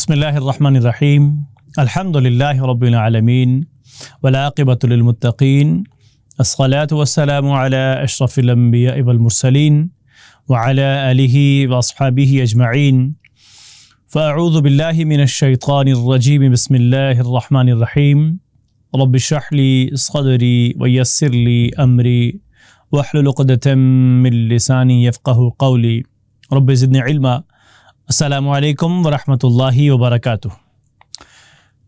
بسم اللہ الرحمن الرحیم الحمد للہ رب العالمین والعاقبۃ للمتقین الصلاۃ والسلام علی اشرف الانبیاء والمرسلین وعلی آلہ واصحابہ اجمعین فاعوذ باللہ من الشیطان الرجیم بسم اللہ الرحمن الرحیم رب اشرح لی صدری ویسر لی امری واحلل عقدۃ من لسانی یفقہوا قولی رب زدنی علما۔ السلام علیکم ورحمۃ اللہ وبرکاتہ۔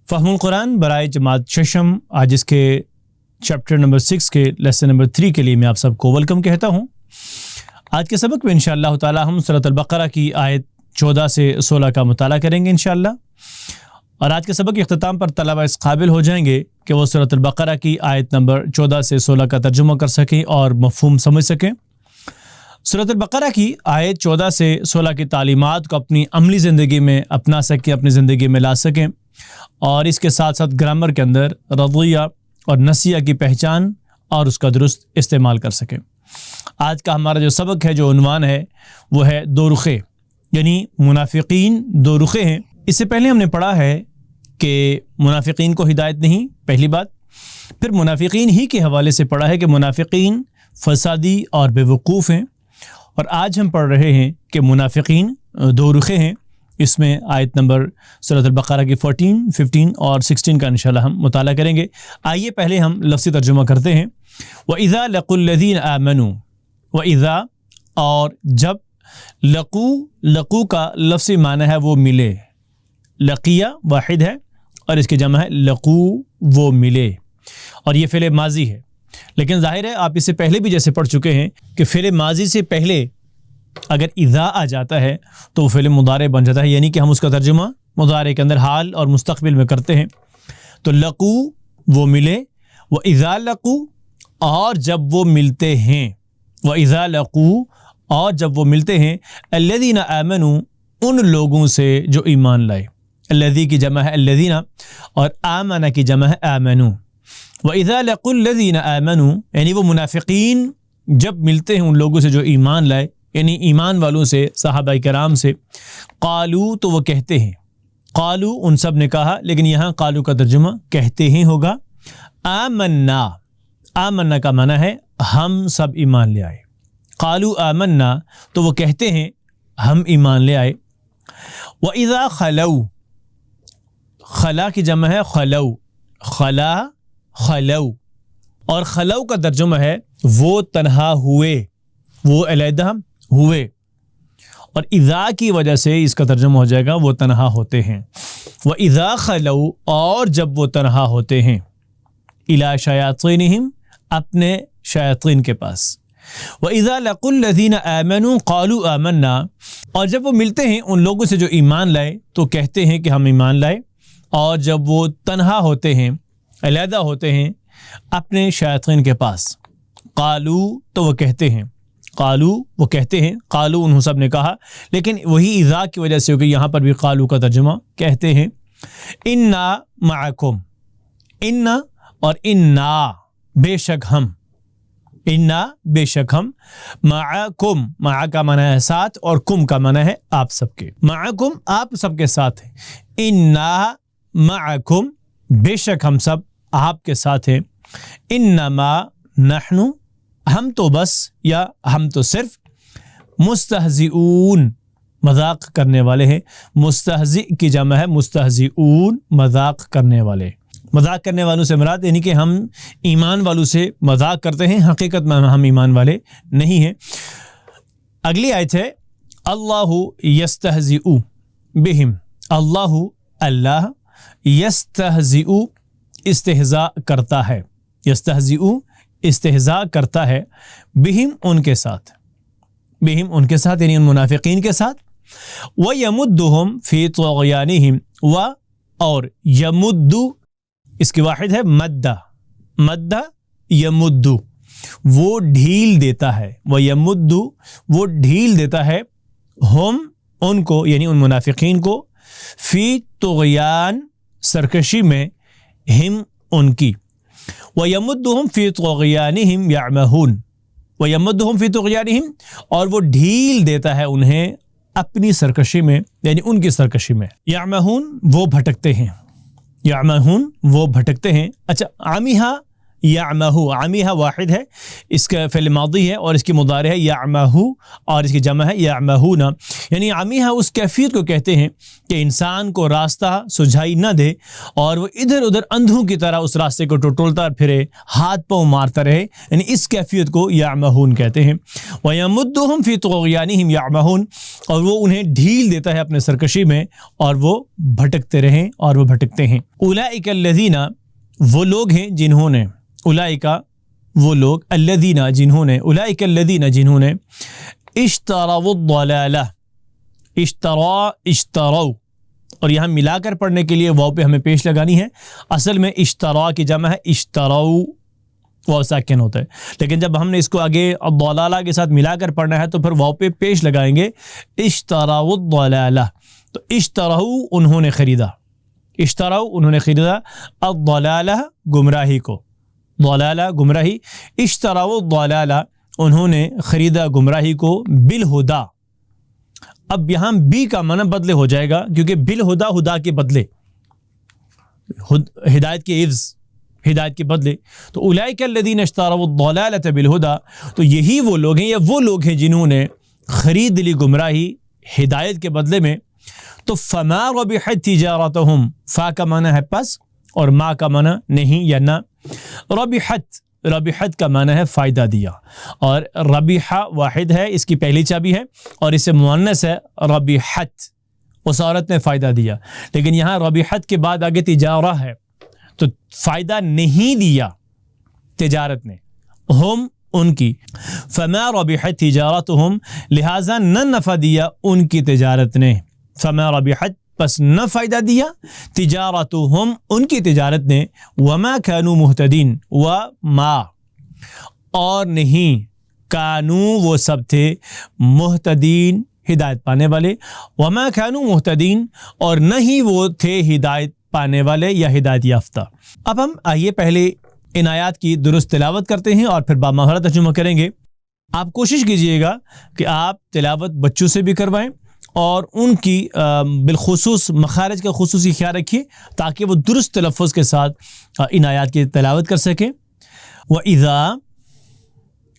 فہم القرآن برائے جماعت ششم، آج اس کے چیپٹر نمبر 6 کے لیسن نمبر 3 کے لیے میں آپ سب کو ویلکم کہتا ہوں۔ آج کے سبق میں انشاءاللہ تعالی ہم سورۃ البقرہ کی آیت 14 سے 16 کا مطالعہ کریں گے انشاءاللہ، اور آج کے سبق کے اختتام پر طلبہ اس قابل ہو جائیں گے کہ وہ سورۃ البقرہ کی آیت نمبر 14 سے 16 کا ترجمہ کر سکیں اور مفہوم سمجھ سکیں۔ سورۃ البقرہ کی آیت 14 سے 16 کی تعلیمات کو اپنی عملی زندگی میں اپنا سکیں، اپنی زندگی میں لا سکیں، اور اس کے ساتھ ساتھ گرامر کے اندر رضیہ اور نسیہ کی پہچان اور اس کا درست استعمال کر سکیں۔ آج کا ہمارا جو سبق ہے، جو عنوان ہے، وہ ہے دو رخے، یعنی منافقین دو رخے ہیں۔ اس سے پہلے ہم نے پڑھا ہے کہ منافقین کو ہدایت نہیں، پہلی بات۔ پھر منافقین ہی کے حوالے سے پڑھا ہے کہ منافقین فسادی اور بے وقوف ہیں، اور آج ہم پڑھ رہے ہیں کہ منافقین دو رخے ہیں۔ اس میں آیت نمبر سورۃ البقرہ کی 14، 15 اور 16 کا انشاءاللہ ہم مطالعہ کریں گے۔ آئیے پہلے ہم لفظی ترجمہ کرتے ہیں۔ وَإِذَا لَقُوا الَّذِينَ آمَنُوا، وَإِذَا اور جب، لقو کا لفظی معنی ہے وہ ملے، لقیہ واحد ہے اور اس کی جمع ہے لقو، وہ ملے، اور یہ فعل ماضی ہے، لیکن ظاہر ہے آپ اس سے پہلے بھی جیسے پڑھ چکے ہیں کہ فعل ماضی سے پہلے اگر اذا آ جاتا ہے تو وہ فعل مضارع بن جاتا ہے، یعنی کہ ہم اس کا ترجمہ مضارع کے اندر حال اور مستقبل میں کرتے ہیں۔ تو لقو وہ ملے، وَإِذَا لَقُوا اور جب وہ ملتے ہیں، وَإِذَا لَقُوا اور جب وہ ملتے ہیں، الَّذِينَ آمَنُوا ان لوگوں سے جو ایمان لائے، الذی کی جمع ہے الذین اور آمنہ کی جمع ہے آمنوا۔ وَإِذَا لَقُوا الَّذِينَ آمَنُوا یعنی وہ منافقین جب ملتے ہیں ان لوگوں سے جو ایمان لائے، یعنی ایمان والوں سے، صحابہ کرام سے، قالوا تو وہ کہتے ہیں، قالوا ان سب نے کہا، لیکن یہاں قالوا کا ترجمہ کہتے ہیں ہوگا۔ آمنا، آمنا کا معنی ہے ہم سب ایمان لے آئے، قالوا آمنا تو وہ کہتے ہیں ہم ایمان لے آئے۔ وَإِذَا خَلَوْا خلا کی جمع ہے خلو، خلا خلو، اور خلو کا ترجمہ ہے وہ تنہا ہوئے، وہ علیحدہ ہوئے، اور اذا کی وجہ سے اس کا ترجمہ ہو جائے گا وہ تنہا ہوتے ہیں۔ وَإِذَا خَلَوْا اور جب وہ تنہا ہوتے ہیں، إِلَىٰ شَيَاطِينِهِمْ اپنے شیاطین کے پاس۔ وَإِذَا لَقُوا الَّذِينَ آمَنُوا قَالُوا آمَنَّا اور جب وہ ملتے ہیں ان لوگوں سے جو ایمان لائے تو کہتے ہیں کہ ہم ایمان لائے، اور جب وہ تنہا ہوتے ہیں، علیحدہ ہوتے ہیں اپنے شیاطین کے پاس، قالو تو وہ کہتے ہیں، قالو وہ کہتے ہیں، قالو انہوں سب نے کہا، لیکن وہی اذا کی وجہ سے کہ یہاں پر بھی قالو کا ترجمہ کہتے ہیں۔ انا معکم، انا اور انا بے شک ہم، انا بے شک ہم، معکم، مع کا معنی ہے ساتھ اور کم کا معنی ہے آپ سب کے، معکم آپ سب کے ساتھ ہیں، انا معکم بے شک ہم سب آپ کے ساتھ ہیں، انما نحن ہم تو بس یا ہم تو صرف مستہزئون مذاق کرنے والے ہیں، مستہزئ کی جمع ہے مستہزئون مذاق کرنے والے، مذاق کرنے والوں سے مراد یعنی کہ ہم ایمان والوں سے مذاق کرتے ہیں، حقیقت میں ہم ایمان والے نہیں ہیں۔ اگلی آیت ہے اللہ یستہزئ بہم، اللہ یستہزئ استہزاء کرتا ہے، یستہزئ استہزاء کرتا ہے، بہم ان کے ساتھ، بہم ان کے ساتھ یعنی ان منافقین کے ساتھ، وَيَمُدُّهُمْ فِي طُغْيَانِهِمْ اور یمد اس کی واحد ہے مدہ، مدہ یمد وہ ڈھیل دیتا ہے، وَيَمُدُّ وہ ڈھیل دیتا ہے، ہم ان کو یعنی ان منافقین کو، فی طغیان سرکشی میں، ہم ان کی، وَيَمُدُّهُمْ فِي طُغْيَانِهِمْ يَعْمَهُونَ وَيَمُدُّهُمْ فِي طُغْيَانِهِمْ اور وہ ڈھیل دیتا ہے انہیں اپنی سرکشی میں، یعنی ان کی سرکشی میں. یعمہون وہ بھٹکتے ہیں، یعمہون وہ بھٹکتے ہیں. اچھا، عمیہ یعمہو، عمیہ واحد ہے، اس کا فعل ماضی ہے اور اس کی مضارع ہے یعمہو اور اس کی جمع ہے یعمہون. یعنی عمیہ اس کیفیت کو کہتے ہیں کہ انسان کو راستہ سجھائی نہ دے اور وہ ادھر ادھر اندھوں کی طرح اس راستے کو ٹٹولتا پھرے، ہاتھ پاؤں مارتا رہے، یعنی اس کیفیت کو یعمہون کہتے ہیں. وَيَمُدُّهُمْ فِي طُغْيَانِهِمْ يَعْمَهُونَ، اور وہ انہیں ڈھیل دیتا ہے اپنے سرکشی میں اور وہ بھٹکتے رہیں اور وہ بھٹکتے ہیں. اولئک الذین، وہ لوگ ہیں جنہوں نے، اولئک وہ لوگ، الذین جنہوں نے، اولئک الذین جنہوں نے اشتروا الضلالہ، اشتروا، اور یہاں ملا کر پڑھنے کے لیے واو پہ ہمیں پیش لگانی ہے. اصل میں اشترا کی جمع ہے اشتروا، واو ساکن ہوتا ہے، لیکن جب ہم نے اس کو آگے الضلالہ کے ساتھ ملا کر پڑھنا ہے تو پھر واو پہ پیش لگائیں گے اشتروا الضلالہ. تو اشتروا انہوں نے خریدا، اشتروا انہوں نے خریدا الضلالہ گمراہی کو، ضلالہ گمراہی، اشتروا الضلالہ انہوں نے خریدا گمراہی کو بالہدا. اب یہاں بی کا معنی بدلے ہو جائے گا کیونکہ بالہدا ہدا کے بدلے، ہدایت کے عوض، ہدایت کے بدلے. تو اولئک الذین اشتروا الضلالۃ بالہدا، تو یہی وہ لوگ ہیں یا وہ لوگ ہیں جنہوں نے خرید لی گمراہی ہدایت کے بدلے میں. تو فما ربحت تجارتہم، فا کا معنی ہے پس اور ما کا معنی نہیں یا نہ. ربحت، ربحت کا معنی ہے فائدہ دیا، اور ربیحہ واحد ہے، اس کی پہلی چابی ہے اور اس سے مؤنث ہے ربیحت، اس عورت نے فائدہ دیا. لیکن یہاں ربیحت کے بعد آگے تجارہ ہے تو فائدہ نہیں دیا تجارت نے، ہم ان کی. فما ربحت تجارتہم، لہٰذا نہ نفع دیا ان کی تجارت نے. فما ربحت پس نہ فائدہ دیا، تجارتہم ان کی تجارت نے، وما کانوا مہتدین، وما اور نہیں، کانوا وہ سب تھے، مہتدین ہدایت پانے والے، وما کانوا مہتدین اور نہ ہی وہ تھے ہدایت پانے والے یا ہدایت یافتہ. اب ہم آئیے پہلے ان آیات کی درست تلاوت کرتے ہیں اور پھر بامہارہ ترجمہ کریں گے. آپ کوشش کیجئے گا کہ آپ تلاوت بچوں سے بھی کروائیں اور ان کی بالخصوص مخارج کا خصوصی خیال رکھیے تاکہ وہ درست تلفظ کے ساتھ ان آیات کی تلاوت کر سکیں. وَإِذَا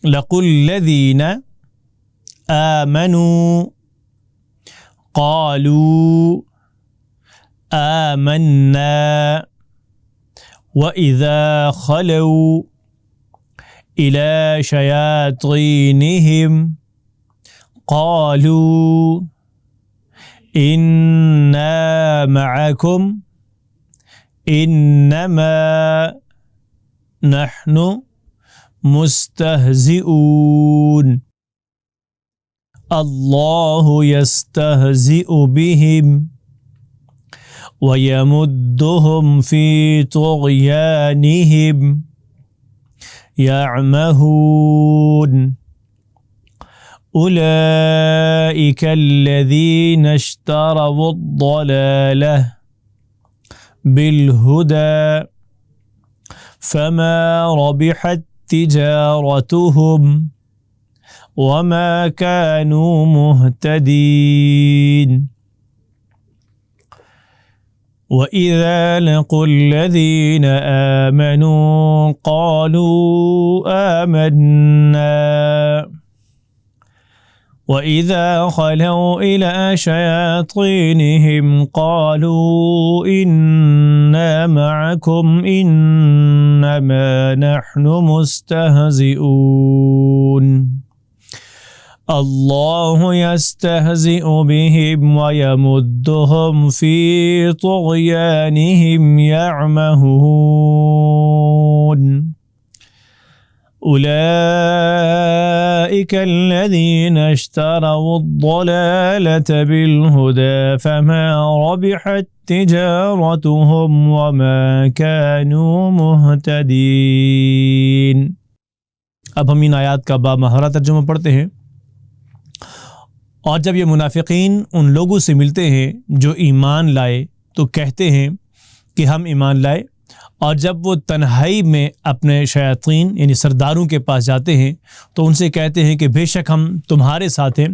لَقُوا الَّذِينَ آمَنُوا قَالُوا آمَنَّا وَإِذَا خَلَوْا إِلَى شَيَاطِينِهِمْ قَالُوا إِنَّا مَعَكُمْ إِنَّمَا نَحْنُ مُسْتَهْزِئُونَ اللَّهُ يَسْتَهْزِئُ بِهِمْ وَيَمُدُّهُمْ فِي طُغْيَانِهِمْ يَعْمَهُونَ أولئك الذين اشتروا الضلالة بالهدى فما ربحت تجارتهم وما كانوا مهتدين. وَإِذَا لَقُوا الَّذِينَ آمَنُوا قَالُوا آمَنَّا وَإِذَا خَلَوْا إِلَى شَيَاطِينِهِمْ قَالُوا إِنَّا مَعَكُمْ إِنَّمَا نَحْنُ مُسْتَهْزِئُونَ اللَّهُ يَسْتَهْزِئُ بِهِمْ وَيَمُدُّهُمْ فِي طُغْيَانِهِمْ يَعْمَهُونَ أولئك الذين اشتروا الضلالة بالهدى فما ربحت تجارتهم وما كانوا مهتدين. اب ہم ان آیات کا بامہارہ ترجمہ پڑھتے ہیں. اور جب یہ منافقین ان لوگوں سے ملتے ہیں جو ایمان لائے تو کہتے ہیں کہ ہم ایمان لائے اور جب وہ تنہائی میں اپنے شیاطین یعنی سرداروں کے پاس جاتے ہیں تو ان سے کہتے ہیں کہ بے شک ہم تمہارے ساتھ ہیں،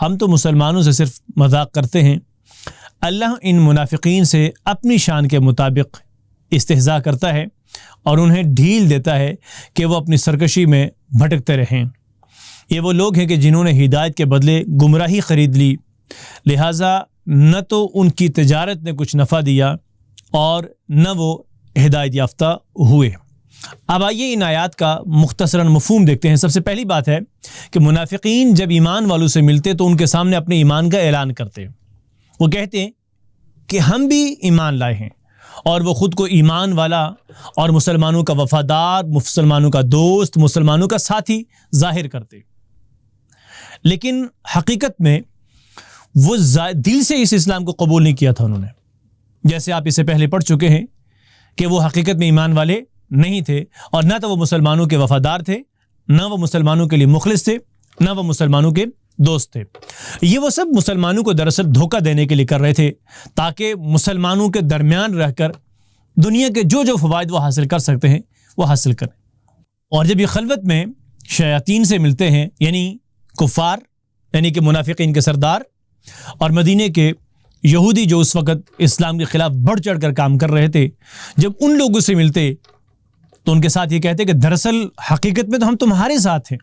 ہم تو مسلمانوں سے صرف مذاق کرتے ہیں۔ اللہ ان منافقین سے اپنی شان کے مطابق استہزاء کرتا ہے اور انہیں ڈھیل دیتا ہے کہ وہ اپنی سرکشی میں بھٹکتے رہیں۔ یہ وہ لوگ ہیں کہ جنہوں نے ہدایت کے بدلے گمراہی خرید لی، لہٰذا نہ تو ان کی تجارت نے کچھ نفع دیا اور نہ وہ ہدایت یافتہ ہوئے۔ اب آئیے ان آیات کا مختصراً مفہوم دیکھتے ہیں۔ سب سے پہلی بات ہے کہ منافقین جب ایمان والوں سے ملتے تو ان کے سامنے اپنے ایمان کا اعلان کرتے، وہ کہتے ہیں کہ ہم بھی ایمان لائے ہیں، اور وہ خود کو ایمان والا اور مسلمانوں کا وفادار، مسلمانوں کا دوست، مسلمانوں کا ساتھی ظاہر کرتے، لیکن حقیقت میں وہ دل سے اس اسلام کو قبول نہیں کیا تھا انہوں نے۔ جیسے آپ اسے پہلے پڑھ چکے ہیں کہ وہ حقیقت میں ایمان والے نہیں تھے، اور نہ تو وہ مسلمانوں کے وفادار تھے، نہ وہ مسلمانوں کے لیے مخلص تھے، نہ وہ مسلمانوں کے دوست تھے۔ یہ وہ سب مسلمانوں کو دراصل دھوکہ دینے کے لیے کر رہے تھے تاکہ مسلمانوں کے درمیان رہ کر دنیا کے جو فوائد وہ حاصل کر سکتے ہیں وہ حاصل کریں۔ اور جب یہ خلوت میں شیاطین سے ملتے ہیں، یعنی کفار، یعنی کہ منافقین کے سردار، اور مدینے کے یہودی جو اس وقت اسلام کے خلاف بڑھ چڑھ کر کام کر رہے تھے، جب ان لوگوں سے ملتے تو ان کے ساتھ یہ کہتے کہ دراصل حقیقت میں تو ہم تمہارے ساتھ ہیں،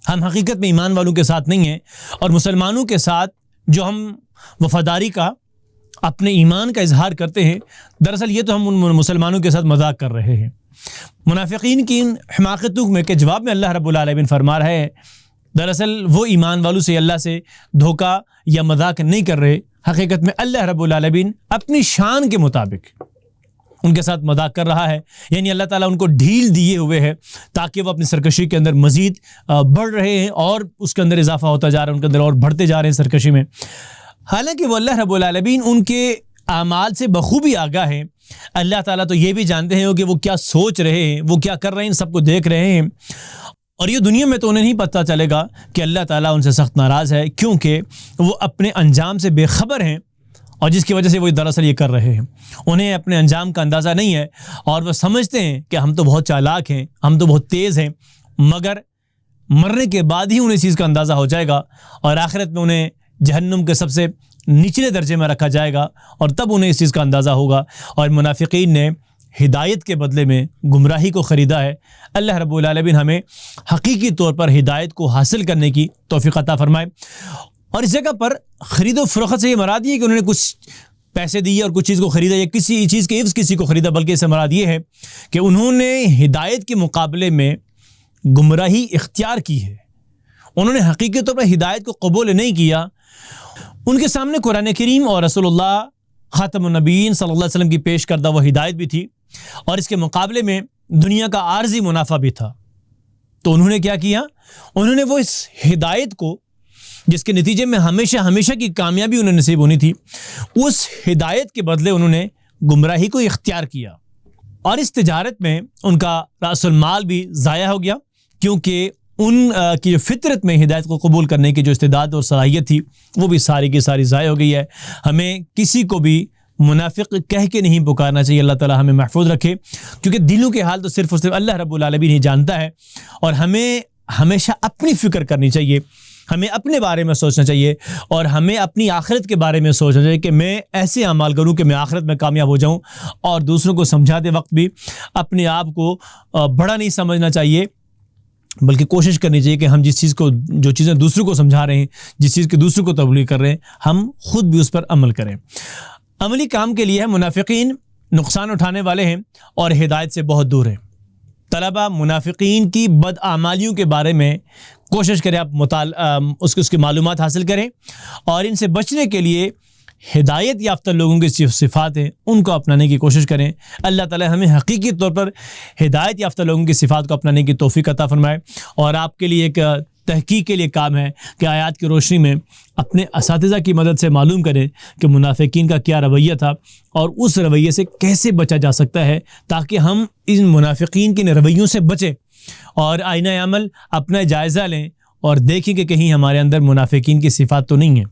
ہم حقیقت میں ایمان والوں کے ساتھ نہیں ہیں، اور مسلمانوں کے ساتھ جو ہم وفاداری کا، اپنے ایمان کا اظہار کرتے ہیں، دراصل یہ تو ہم ان مسلمانوں کے ساتھ مذاق کر رہے ہیں۔ منافقین کی ان حماقتوں میں کے جواب میں اللہ رب العالمین فرما رہا ہے دراصل وہ ایمان والوں سے اللہ سے دھوکہ یا مذاق نہیں کر رہے، حقیقت میں اللہ رب العالمین اپنی شان کے مطابق ان کے ساتھ مذاق کر رہا ہے، یعنی اللہ تعالیٰ ان کو ڈھیل دیے ہوئے ہے تاکہ وہ اپنی سرکشی کے اندر مزید بڑھ رہے ہیں، اور اس کے اندر اضافہ ہوتا جا رہا ہے، ان کے اندر اور بڑھتے جا رہے ہیں سرکشی میں۔ حالانکہ وہ اللہ رب العالمین ان کے اعمال سے بخوبی آگاہ ہیں، اللہ تعالیٰ تو یہ بھی جانتے ہیں کہ وہ کیا سوچ رہے ہیں، وہ کیا کر رہے ہیں، ان سب کو دیکھ رہے ہیں، اور یہ دنیا میں تو انہیں نہیں پتہ چلے گا کہ اللہ تعالیٰ ان سے سخت ناراض ہے، کیونکہ وہ اپنے انجام سے بے خبر ہیں، اور جس کی وجہ سے وہ دراصل یہ کر رہے ہیں۔ انہیں اپنے انجام کا اندازہ نہیں ہے، اور وہ سمجھتے ہیں کہ ہم تو بہت چالاک ہیں، ہم تو بہت تیز ہیں، مگر مرنے کے بعد ہی انہیں اس چیز کا اندازہ ہو جائے گا، اور آخرت میں انہیں جہنم کے سب سے نچلے درجے میں رکھا جائے گا، اور تب انہیں اس چیز کا اندازہ ہوگا۔ اور منافقین نے ہدایت کے بدلے میں گمراہی کو خریدا ہے۔ اللہ رب العالمین ہمیں حقیقی طور پر ہدایت کو حاصل کرنے کی توفیق عطا فرمائے۔ اور اس جگہ پر خرید و فروخت سے یہ مراد یہ ہے کہ انہوں نے کچھ پیسے دیے اور کچھ چیز کو خریدا، یا کسی چیز کے عوض کسی کو خریدا، بلکہ اس سے مراد یہ ہے کہ انہوں نے ہدایت کے مقابلے میں گمراہی اختیار کی ہے، انہوں نے حقیقی طور پر ہدایت کو قبول نہیں کیا۔ ان کے سامنے قرآن کریم اور رسول اللہ خاتم النبیین صلی اللہ علیہ وسلم کی پیش کردہ وہ ہدایت بھی تھی، اور اس کے مقابلے میں دنیا کا عارضی منافع بھی تھا۔ تو انہوں نے کیا کیا؟ انہوں نے وہ اس ہدایت کو، جس کے نتیجے میں ہمیشہ کی کامیابی انہیں نصیب ہونی تھی، اس ہدایت کے بدلے انہوں نے گمراہی کو اختیار کیا، اور اس تجارت میں ان کا راس المال بھی ضائع ہو گیا، کیونکہ ان کی جو فطرت میں ہدایت کو قبول کرنے کی جو استعداد اور صلاحیت تھی وہ بھی ساری کی ساری ضائع ہو گئی ہے۔ ہمیں کسی کو بھی منافق کہہ کے نہیں پکارنا چاہیے، اللہ تعالیٰ ہمیں محفوظ رکھے، کیونکہ دلوں کے حال تو صرف اور صرف اللہ رب العالمین ہی جانتا ہے، اور ہمیں ہمیشہ اپنی فکر کرنی چاہیے، ہمیں اپنے بارے میں سوچنا چاہیے، اور ہمیں اپنی آخرت کے بارے میں سوچنا چاہیے کہ میں ایسے اعمال کروں کہ میں آخرت میں کامیاب ہو جاؤں، اور دوسروں کو سمجھاتے وقت بھی اپنے آپ کو بڑا نہیں سمجھنا چاہیے، بلکہ کوشش کرنی چاہیے کہ ہم جو چیزیں دوسروں کو سمجھا رہے ہیں، جس چیز کے دوسروں کو تبلیغ کر رہے ہیں، ہم خود بھی اس پر عمل کریں۔ عملی کام کے لیے منافقین نقصان اٹھانے والے ہیں اور ہدایت سے بہت دور ہیں۔ طلبہ منافقین کی بدعمالیوں کے بارے میں کوشش کریں، آپ اس کی معلومات حاصل کریں، اور ان سے بچنے کے لیے ہدایت یافتہ لوگوں کی جو صفات ہیں ان کو اپنانے کی کوشش کریں۔ اللہ تعالی ہمیں حقیقی طور پر ہدایت یافتہ لوگوں کی صفات کو اپنانے کی توفیق عطا فرمائے۔ اور آپ کے لیے ایک تحقیق کے لیے کام ہے کہ آیات کی روشنی میں اپنے اساتذہ کی مدد سے معلوم کریں کہ منافقین کا کیا رویہ تھا، اور اس رویے سے کیسے بچا جا سکتا ہے، تاکہ ہم ان منافقین کے رویوں سے بچیں اور آئینہ عمل اپنا جائزہ لیں اور دیکھیں کہ کہیں ہمارے اندر منافقین کی صفات تو نہیں ہیں۔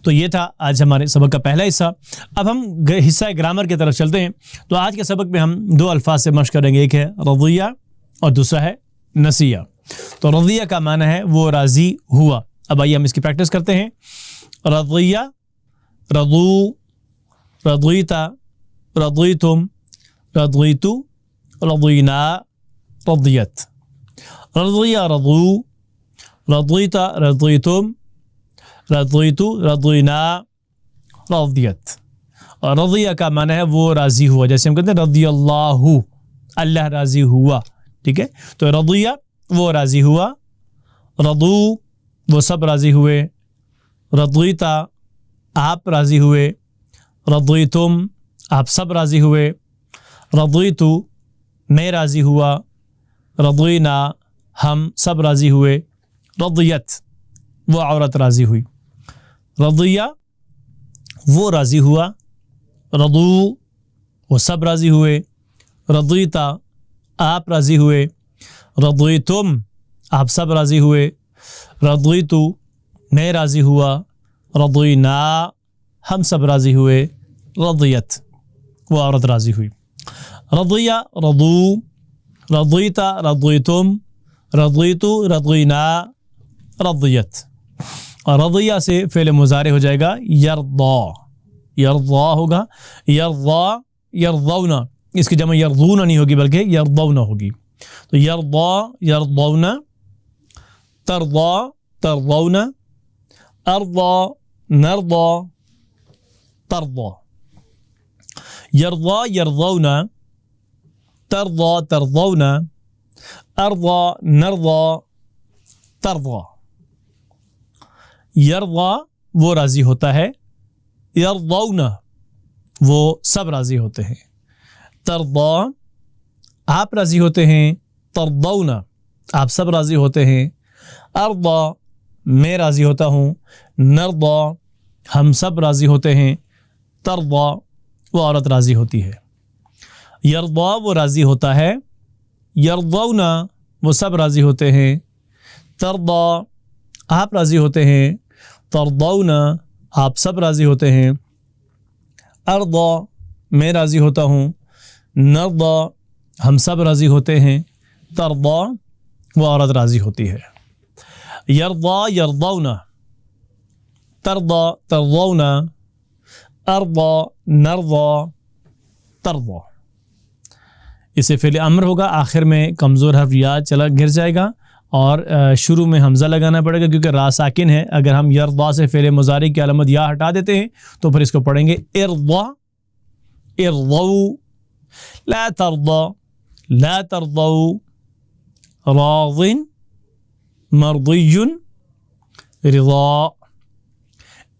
تو یہ تھا آج ہمارے سبق کا پہلا حصہ. اب ہم حصہ گرامر کی طرف چلتے ہیں. تو آج کے سبق میں ہم دو الفاظ سے مشق کریں گے, ایک ہے رضیہ اور دوسرا ہے نسیہ. تو رضیہ کا معنی ہے وہ راضی ہوا. اب آئیے ہم اس کی پریکٹس کرتے ہیں. رضیہ, رضو, رضیتا, رضیتم, رضیتو, رضینا, رضیت. رضیہ, رضو, رضیتا, رضیتم, رضیتو, رضینا, رضیت. اور رضیہ کا معنی ہے وہ راضی ہوا, جیسے ہم کہتے ہیں رضی اللہ, اللہ راضی ہوا. ٹھیک ہے, تو رضیہ وہ راضی ہوا, رضو وہ سب راضی ہوئے, رضیتا آپ راضی ہوئے, رضیتم آپ سب راضی ہوئے, رضیتو میں راضی ہوا, رضینا ہم سب راضی ہوئے, رضیت وہ عورت راضی ہوئی. رضیہ وہ راضی ہوا, رضو وہ سب راضی ہوئے, رضیتا آپ راضی ہوئے, رضیتم آپ سب راضی ہوئے, رضیتو میں راضی ہوا, رضینا ہم سب راضی ہوئے, رضیت وہ عورت راضی ہوئی. رضیہ, رضو, رضیتا, رضیتم, رضیتو, رضینا, رضیت. اور رضیہ سے فعل مضارع ہو جائے گا یرضا, یرضا ہوگا, یرضا, یرضون, اس کی جمع یرضون نہیں ہوگی بلکہ یرضون ہوگی. تو یرضا, یرضون, ترضا, ترضون, ارضا, نرضا, ترضا. یرضا, یرضون, ترضا, ترضون, ارضا, نرضا, ترضا. یرضا وہ راضی ہوتا ہے, یرضون وہ سب راضی ہوتے ہیں, ترضا آپ راضی ہوتے ہیں, ترضون آپ سب راضی ہوتے ہیں, ارضا میں راضی ہوتا ہوں, نرضا ہم سب راضی ہوتے ہیں, ترضا وہ عورت راضی ہوتی ہے. یرضا وہ راضی ہوتا ہے, یرضون وہ سب راضی ہوتے ہیں, ترضا آپ راضی ہوتے ہیں, ترضون آپ سب راضی ہوتے ہیں, ارضا میں راضی ہوتا ہوں, نرضا ہم سب راضی ہوتے ہیں, ترضا وہ عورت راضی ہوتی ہے. یرضا, یرضون, ترضا, ترضون, ارضا, نرضا, ترضا. اسے فعل امر ہوگا, آخر میں کمزور حرف یا چلا گر جائے گا اور شروع میں حمزہ لگانا پڑے گا کیونکہ را ساکن ہے. اگر ہم یرضا سے فعل مضارع کی علامت یا ہٹا دیتے ہیں تو پھر اس کو پڑھیں گے ارضا, ارضو, لا ترضا, لا ترضو, راض, مرضی, رضا.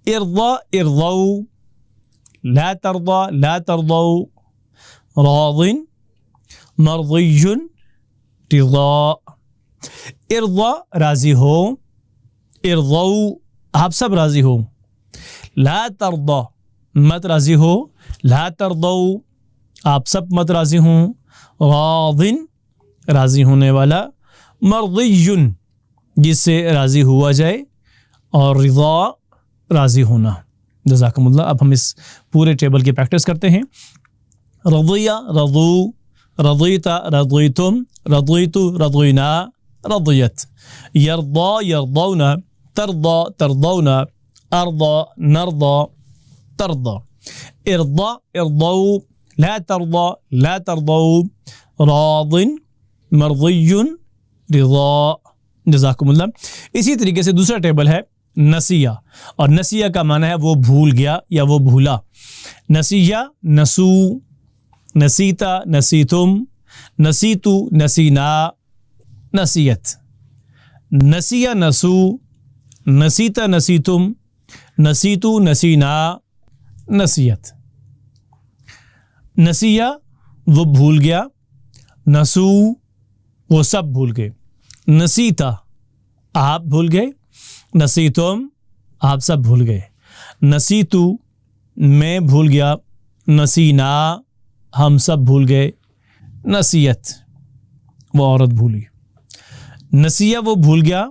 ارضا, ارضو, لا ترضا, لا ترضو, راض, مرضی, رضا. ارضا راضی ہو, ارضو آپ سب راضی ہو, لا ترضا مت راضی ہو, لا ترضو آپ سب مت راضی ہوں, راض راضی ہونے والا, مرضی جس سے راضی ہوا جائے, اور رضا راضی ہونا. جزاکم اللہ. اب ہم اس پورے ٹیبل کی پریکٹس کرتے ہیں. رضیہ, رضو, رضیتا, رضیتم, رضیتو, رضینا, رضیت. یرضا, یرضون, ترضا, ترضون, ارضا, نرضا, ترضا. ارضا, ارضو, لا ترضا, لا ترضو, راض, مرضی, رضا. جزاکم اللہ. اسی طریقے سے دوسرا ٹیبل ہے نسیہ, اور نسیہ کا معنی ہے وہ بھول گیا یا وہ بھولا. نسیہ, نسو, نسیتا, نسیتم, نسیتو, نسینا, نسیت. نسیہ, نسو, نسیتا, نسیتم, نسیتو, نسینا, نسیت. نسیہ وہ بھول گیا, نسو وہ سب بھول گئے, نسیتا آپ بھول گئے, نسیتم آپ سب بھول گئے, نسیتو میں بھول گیا, نسینا ہم سب بھول گئے, نسیت وہ عورت بھولی. نسیہ وہ بھول گیا,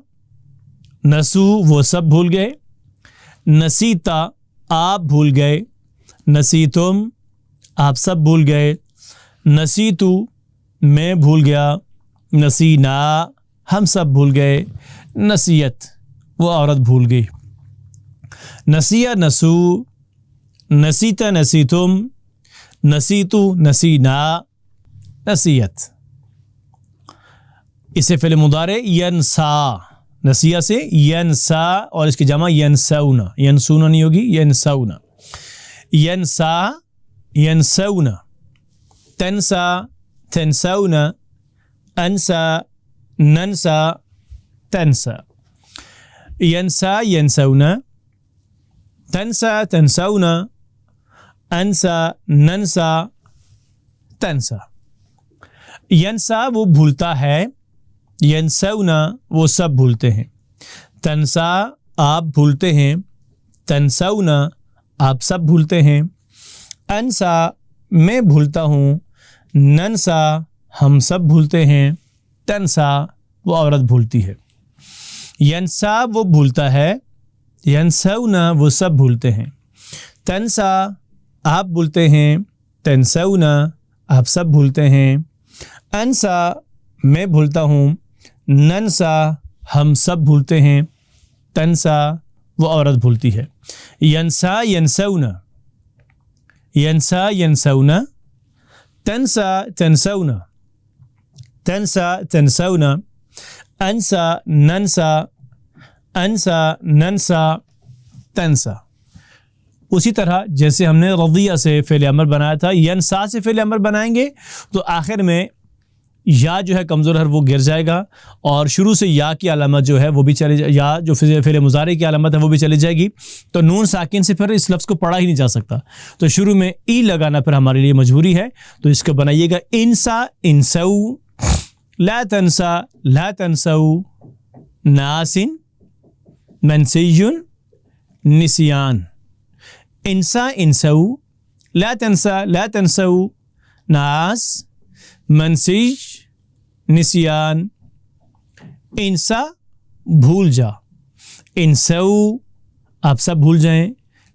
نسو وہ سب بھول گئے, نسیتا آپ بھول گئے، نسیتم آپ سب بھول گئے، نسیتو میں بھول گیا، نسینا ہم سب بھول گئے، نسیت وہ عورت بھول گئی، نسیہ نسو، نسیتا نسیتم، نسیتو نسینا، نسیت۔ اسے فعل مضارع ینسا، نسیہ سے ینسا، اور اس کی جمع ینسونا، ینسونا نہیں ہوگی، ینسونا، ینسا ینسونا، تنسا تنسونا، انسا ننسا تنسا، ینسا ینسونا، تنسا تنسونا، انسا ننسا تنسا۔ ینسا وہ بھولتا ہے، ینسونا وہ سب بھولتے ہیں، تنسا آپ بھولتے ہیں، تنسونا آپ سب بھولتے ہیں، انسا میں بھولتا ہوں، ننسا ہم سب بھولتے ہیں، تنسا وہ عورت بھولتی ہے۔ ینسا وہ بھولتا ہے، ینسونا وہ سب بھولتے ہیں، تنسا آپ بھولتے ہیں، تنسونا آپ سب بھولتے ہیں، انسا میں بھولتا ہوں، ننسا ہم سب بھولتے ہیں، تنسا وہ عورت بھولتی ہے۔ ینسا ینسونا، ینسا ینسونا، تنسا تنسونا، تنسا تنسونا، انسا ننسا، انسا ننسا تنسا۔ اسی طرح جیسے ہم نے رضیہ سے فعل امر بنایا تھا، ینسا سے فعل امر بنائیں گے تو آخر میں یا جو ہے کمزور حرف وہ گر جائے گا، اور شروع سے یا کی علامت جو ہے وہ بھی چلی جائے، یا جو فعل مضارع کی علامت ہے وہ بھی چلی جائے گی، تو نون ساکن سے پھر اس لفظ کو پڑھا ہی نہیں جا سکتا، تو شروع میں ای لگانا پھر ہمارے لیے مجبوری ہے، تو اس کو بنائیے گا انسا انسو، لا تنسا لا تنسو، ناسن منسیون نسیان، انسا انسو، لا تنسا لا تنسو، ناس منسیج نسیان، انسا بھول جا، انسو آپ سب بھول جائیں،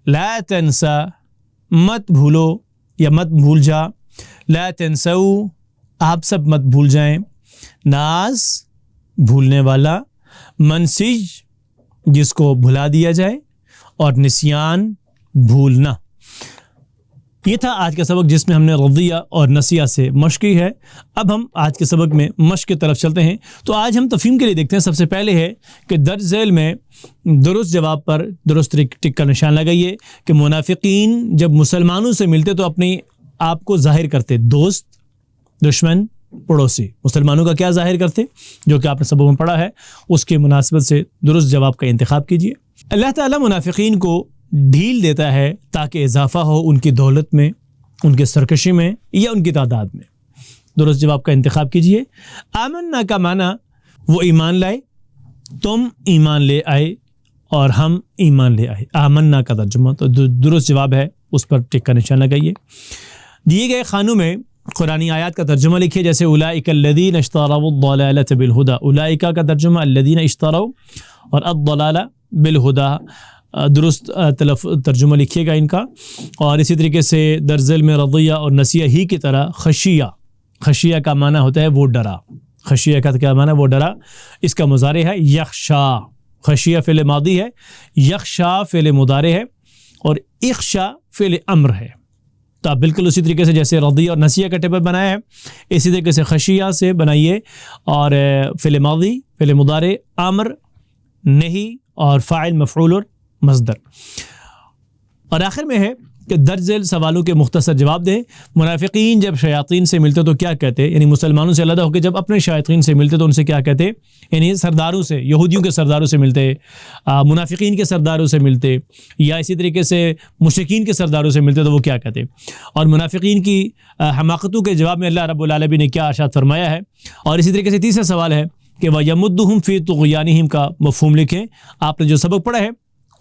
لا تنسا مت بھولو یا مت بھول جا، لا تنسو آپ سب مت بھول جائیں، ناس بھولنے والا، منسیج جس کو بھلا دیا جائے، اور نسیان بھولنا۔ یہ تھا آج کا سبق جس میں ہم نے رضیہ اور نسیہ سے مشق کی ہے۔ اب ہم آج کے سبق میں مشق کی طرف چلتے ہیں، تو آج ہم تفہیم کے لیے دیکھتے ہیں۔ سب سے پہلے ہے کہ درج ذیل میں درست جواب پر درست ٹک کا نشان لگائیے کہ منافقین جب مسلمانوں سے ملتے تو اپنے آپ کو ظاہر کرتے دوست، دشمن، پڑوسی، مسلمانوں کا کیا ظاہر کرتے، جو کہ آپ نے سبق میں پڑھا ہے، اس کے مناسبت سے درست جواب کا انتخاب کیجیے۔ اللہ تعالیٰ منافقین کو ڈھیل دیتا ہے تاکہ اضافہ ہو ان کی دولت میں، ان کے سرکشی میں، یا ان کی تعداد میں۔ درست جواب کا انتخاب کیجیے۔ آمنا کا معنی وہ ایمان لائے، تم ایمان لے آئے، اور ہم ایمان لے آئے، آمنا کا ترجمہ۔ تو درست جواب ہے، اس پر ٹک کا نشان لگائیے۔ دیے گئے خانوں میں قرآنی آیات کا ترجمہ لکھیے، جیسے اولئک الذین اشتروا الضلالۃ بالہدی، اولئک کا ترجمہ الذین اشتروا، اور الضلالہ بالہدی، درست ترجمہ لکھیے گا ان کا۔ اور اسی طریقے سے درج ذیل میں رضیہ اور نسیہ ہی کی طرح خشیہ، خشیہ کا معنی ہوتا ہے وہ ڈرا، خشیہ کا کیا معنی ہے؟ وہ ڈرا۔ اس کا مضارع ہے یخشا، خشیہ فعل ماضی ہے، یخشا فعل مضارع ہے، اور اخشا فعل امر ہے۔ تو آپ بالکل اسی طریقے سے جیسے رضیہ اور نسیہ کا ٹیبل بنایا ہے، اسی طریقے سے خشیہ سے بنائیے، اور فعل ماضی، فعل مضارع، امر، نہیں، اور فاعل، مفعول اور مصدر۔ اور آخر میں ہے کہ درج ذیل سوالوں کے مختصر جواب دیں۔ منافقین جب شیاطین سے ملتے تو کیا کہتے، یعنی مسلمانوں سے علیحدہ ہو کے جب اپنے شیاطین سے ملتے تو ان سے کیا کہتے، یعنی سرداروں سے، یہودیوں کے سرداروں سے ملتے، منافقین کے سرداروں سے ملتے، یا اسی طریقے سے مشرکین کے سرداروں سے ملتے تو وہ کیا کہتے۔ اور منافقین کی حماقتوں کے جواب میں اللہ رب العالمین نے کیا ارشاد فرمایا ہے۔ اور اسی طریقے سے تیسرا سوال ہے کہ وَيَمُدُّهُمْ فِي طُغْيَانِهِمْ کا مفہوم لکھیں۔ آپ نے جو سبق پڑھا ہے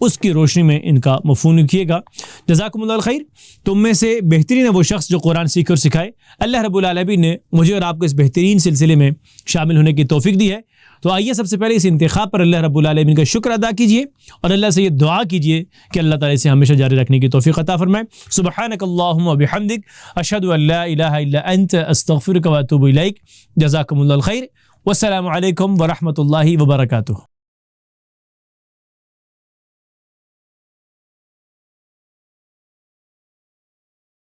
اس کی روشنی میں ان کا مفہوم کیے گا۔ جزاکم اللہ الخیر۔ تم میں سے بہترین ہے وہ شخص جو قرآن سیکھ اور سکھائے۔ اللہ رب العالمین نے مجھے اور آپ کو اس بہترین سلسلے میں شامل ہونے کی توفیق دی ہے، تو آئیے سب سے پہلے اس انتخاب پر اللہ رب العالمین کا شکر ادا کیجئے اور اللہ سے یہ دعا کیجئے کہ اللہ تعالیٰ اسے ہمیشہ جاری رکھنے کی توفیق عطا فرمائے۔ سبحانک اللہم و بحمدک، اشہد ان لا الہ الا انت، استغفرک و اتوب الیک۔ جزاکم اللہ الخیر، والسلام علیکم ورحمۃ اللہ وبرکاتہ۔